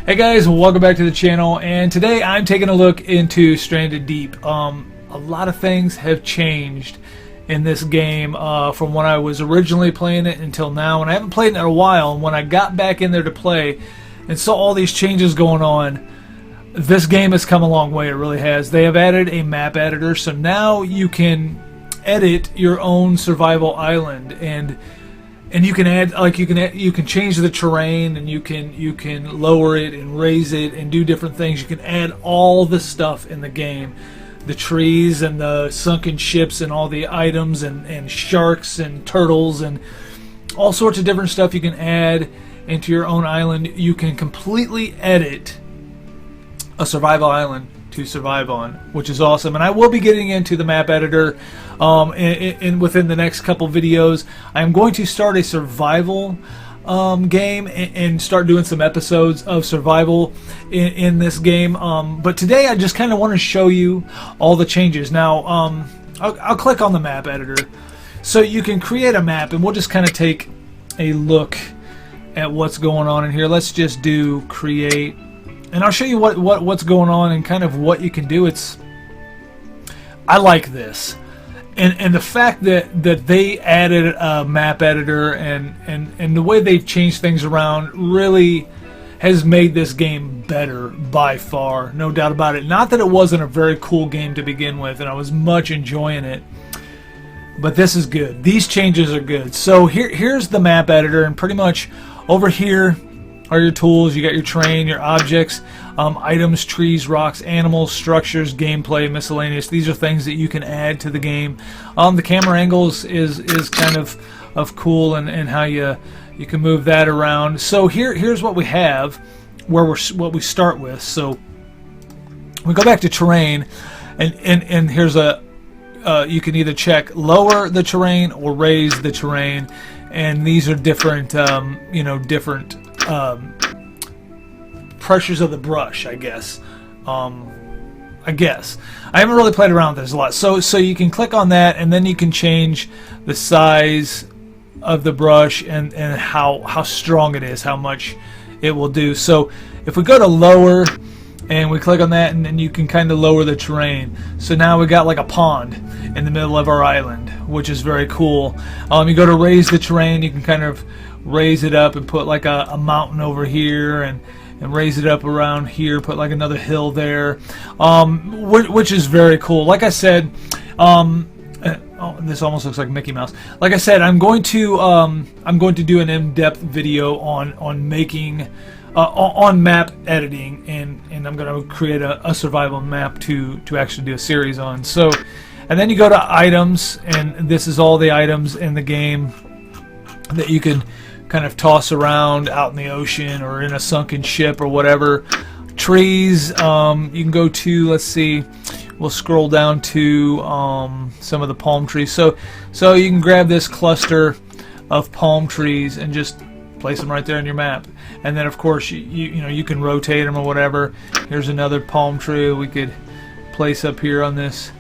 Hey guys, welcome back to the channel, and today I'm taking a look into Stranded Deep. A lot of things have changed in this game from when I was originally playing it until now, and I haven't played it in a while. And when I got back in there to play and saw all these changes going on, this game has come a long way. It really has. They have added a map editor, so now you can edit your own survival island, and you can add, like, you can change the terrain, and you can lower it and raise it and do different things. You can add all the stuff in the game, the trees and the sunken ships and all the items and sharks and turtles and all sorts of different stuff you can add into your own island. You can completely edit a survival island to survive on, which is awesome. And I will be getting into the map editor within the next couple videos. I'm going to start a survival game and start doing some episodes of survival in this game. But today I just kind of want to show you all the changes. Now I'll click on the map editor, so you can create a map, and we'll just kind of take a look at what's going on in here. Let's just do create. And I'll show you what's going on and kind of what you can do. I like this, and the fact that they added a map editor and the way they've changed things around really has made this game better by far, no doubt about it. Not that it wasn't a very cool game to begin with, and I was much enjoying it, but this is good. These changes are good. So here's the map editor, and pretty much over here are your tools. You got your terrain, your objects, items, trees, rocks, animals, structures, gameplay, miscellaneous. These are things that you can add to the game. The camera angles is kind of cool, and how you can move that around. So here's what we have, what we start with. So we go back to terrain, and here's you can either check lower the terrain or raise the terrain, and these are different different pressures of the brush, I guess. I haven't really played around with this a lot. So you can click on that, and then you can change the size of the brush and how strong it is, how much it will do. So if we go to lower and we click on that, and then you can kind of lower the terrain. So now we got like a pond in the middle of our island, which is very cool. You go to raise the terrain, you can kind of raise it up and put like a mountain over here, and raise it up around here, put like another hill there, which is very cool. Like I said, this almost looks like Mickey Mouse. Like I said, I'm going to do an in-depth video on making on map editing, and I'm going to create a survival map to actually do a series on. So, and then you go to items, and this is all the items in the game that you can kind of toss around out in the ocean or in a sunken ship or whatever. Trees, you can go to, let's see, we'll scroll down to some of the palm trees. So you can grab this cluster of palm trees and just place them right there on your map. And then of course you can rotate them or whatever. Here's another palm tree we could place up here on this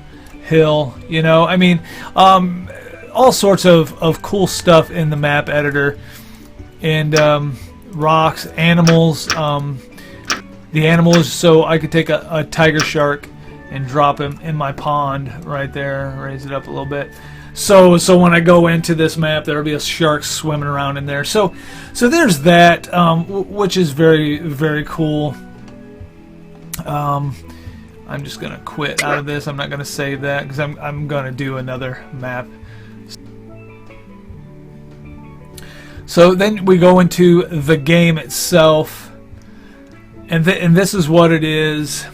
hill. I mean, all sorts of cool stuff in the map editor. And rocks, animals, the animals, so I could take a tiger shark and drop him in my pond right there, raise it up a little bit. So when I go into this map, there'll be a shark swimming around in there. So there's that, which is very, very cool. I'm just gonna quit out of this. I'm not gonna save that because I'm gonna do another map. So then we go into the game itself, and this is what it is.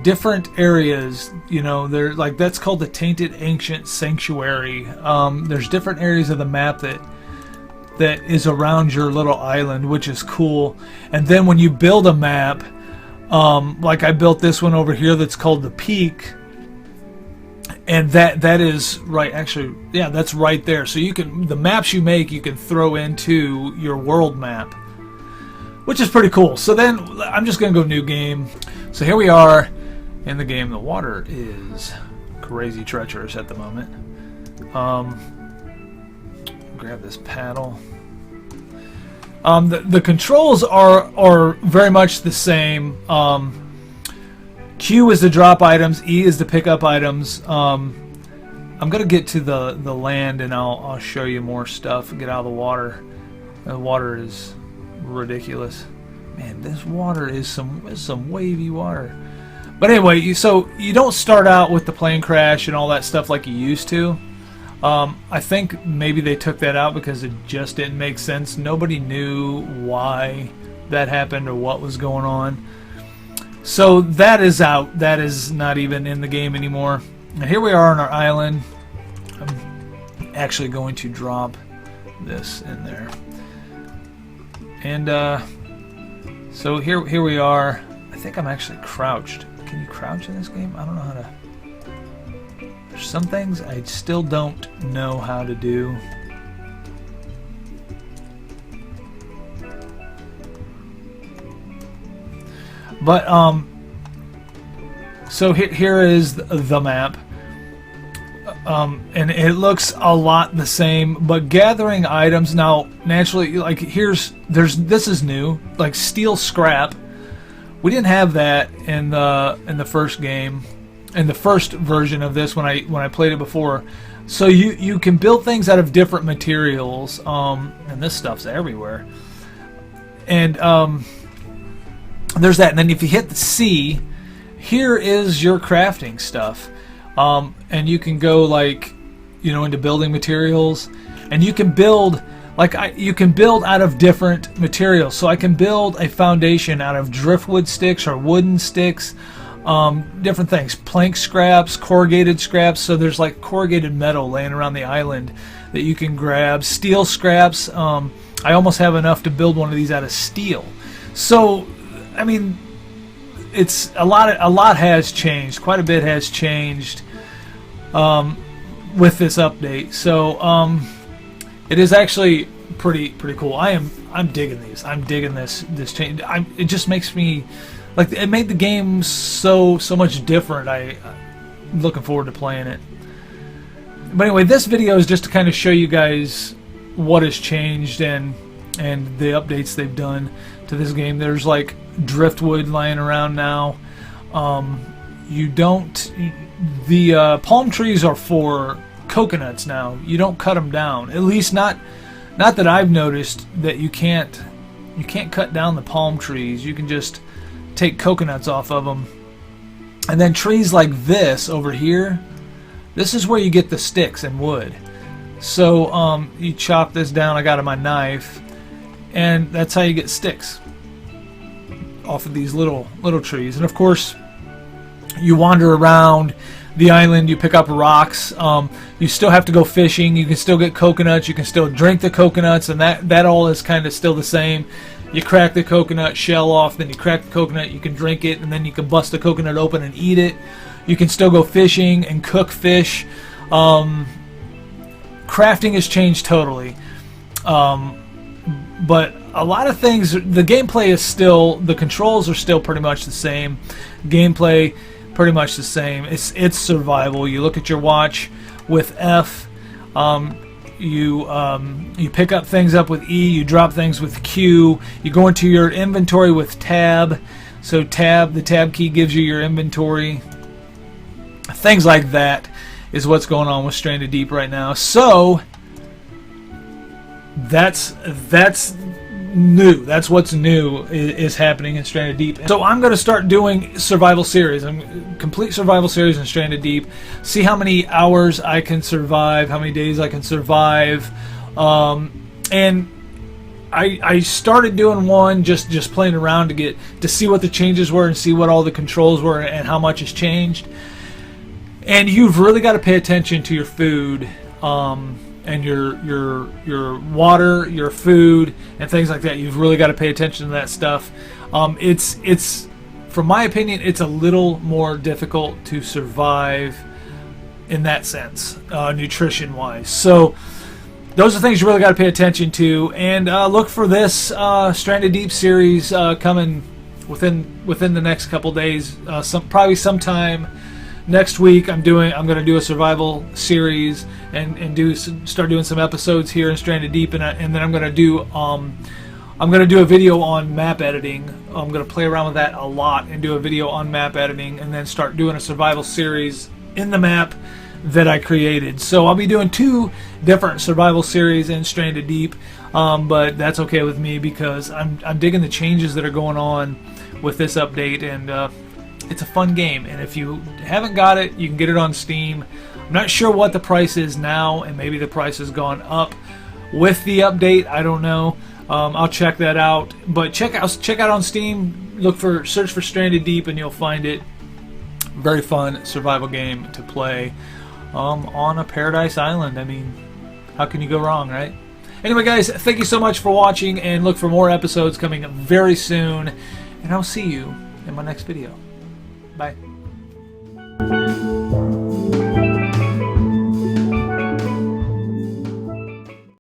Different areas, they're like, that's called the Tainted Ancient Sanctuary. There's different areas of the map that is around your little island, which is cool. And then when you build a map, like I built this one over here that's called the Peak. And that is right, actually, yeah, that's right there. So the maps you make, you can throw into your world map, which is pretty cool. So then I'm just gonna go new game. So here we are in the game. The water is crazy treacherous at the moment. Grab this paddle. The controls are very much the same. Q is to drop items, E is to pick up items. I'm gonna get to the land and I'll show you more stuff. Get out of the water. The water is ridiculous. Man, this water is some wavy water. But anyway, so you don't start out with the plane crash and all that stuff like you used to. I think maybe they took that out because it just didn't make sense. Nobody knew why that happened or what was going on. So that is out. That is not even in the game anymore. Now here we are on our island. I'm actually going to drop this in there. And so here we are. I think I'm actually crouched. Can you crouch in this game? I don't know how to. There's some things I still don't know how to do. But so here is the map. And it looks a lot the same, but gathering items now naturally, like this is new, like steel scrap. We didn't have that in the first game, in the first version of this when I played it before. So you can build things out of different materials, and this stuff's everywhere. And there's that, and then if you hit the C, here is your crafting stuff. And you can go into building materials, and you can build you can build out of different materials. So I can build a foundation out of driftwood sticks or wooden sticks, different things, plank scraps, corrugated scraps. So there's like corrugated metal laying around the island that you can grab. Steel scraps. I almost have enough to build one of these out of steel. So I mean, it's a lot has changed. Quite a bit has changed with this update. So it is actually pretty cool. I'm digging these. I'm digging this change. It just makes me like, it made the game so much different. I'm looking forward to playing it. But anyway, this video is just to kind of show you guys what has changed and the updates they've done to this game. There's like driftwood lying around now. The palm trees are for coconuts now. You don't cut them down. At least not that I've noticed, that you can't cut down the palm trees. You can just take coconuts off of them. And then trees like this over here, this is where you get the sticks and wood. So you chop this down. I got it on my knife, and that's how you get sticks off of these little trees. And of course, you wander around the island, you pick up rocks. You still have to go fishing. You can still get coconuts. You can still drink the coconuts, and that all is kind of still the same. You crack the coconut shell off, then you crack the coconut, you can drink it, and then you can bust the coconut open and eat it. You can still go fishing and cook fish. Crafting has changed totally. But a lot of things, the gameplay is still, the controls are still pretty much the same. Gameplay, pretty much the same. It's survival. You look at your watch with F. You pick up things up with E. You drop things with Q. You go into your inventory with Tab. So the Tab key gives you your inventory. Things like that is what's going on with Stranded Deep right now. So that's new. That's what's new is happening in Stranded Deep. So I'm going to start doing survival series. Complete survival series in Stranded Deep. See how many hours I can survive, how many days I can survive. And I started doing one just playing around to see what the changes were and see what all the controls were and how much has changed. And you've really got to pay attention to your food. And your water, your food, and things like that. You've really got to pay attention to that stuff. It's from my opinion, it's a little more difficult to survive in that sense, nutrition-wise. So those are things you really got to pay attention to. And look for this Stranded Deep series coming within the next couple days. Probably sometime next week. I'm going to do a survival series and start doing some episodes here in Stranded Deep, and then I'm going to do I'm going to do a video on map editing. I'm going to play around with that a lot and do a video on map editing, and then start doing a survival series in the map that I created. So I'll be doing 2 different survival series in Stranded Deep, but that's okay with me because I'm digging the changes that are going on with this update, and it's a fun game. And if you haven't got it, you can get it on Steam. I'm not sure what the price is now, and maybe the price has gone up with the update. I don't know. I'll check that out. But check out on Steam. Search for Stranded Deep, and you'll find it. Very fun survival game to play on a paradise island. I mean, how can you go wrong, right? Anyway, guys, thank you so much for watching, and look for more episodes coming very soon. And I'll see you in my next video. Bye.